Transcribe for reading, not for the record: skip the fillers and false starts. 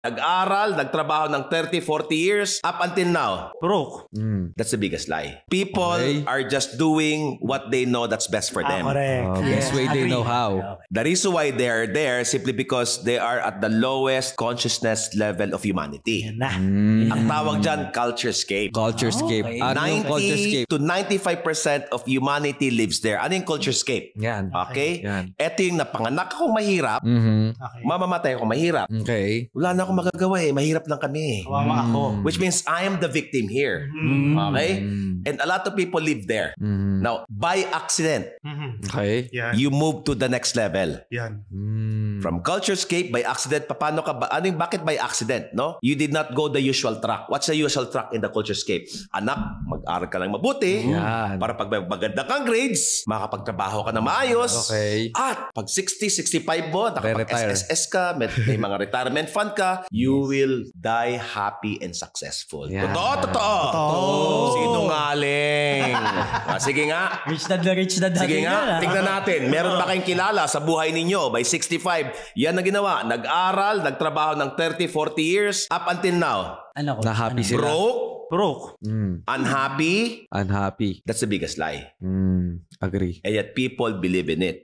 Nag-aral, nagtrabaho ng 30, 40 years, up until now. Broke. That's the biggest lie. People are just doing what they know that's best for them. Correct. Best way they know how. The reason why they are there simply because they are at the lowest consciousness level of humanity. Yan na. Ang tawag dyan, culturescape. Culturescape. Okay. Ano yung 90 culturescape? to 95% of humanity lives there. Ano yung culturescape? Yan. Okay? Yan. Ito yung napanganak akong mahirap, Okay. mamamatay akong mahirap. Okay. Wala na akong magagawa eh. Mahirap lang kami. Kawawa ako. Which means I am the victim here. Okay? And a lot of people live there. Now, by accident, Okay. Yan. you move to the next level. Yan. From culturescape, by accident, paano ka ba? Bakit by accident, no? You did not go the usual track. What's the usual track in the culturescape? Anak, mag-aral ka lang mabuti. Yan. Para pag may maganda kang grades, makakapagtrabaho ka na maayos. Okay. At pag 60, 65 mo, Re-retire. nakapag-SSS ka, may mga retirement fund ka, you will die happy and successful. Yan. Totoo. Sinungaling. Sige nga. Rich dad na rich dad. Sige nga, tignan natin. Meron ba kayong kilala sa buhay ninyo by 65? Yan na ginawa. Nag-aral, nagtrabaho ng 30, 40 years, up until now. Ano ko? Na happy sila. Broke, unhappy. Unhappy. That's the biggest lie. Agree. And yet people believe in it.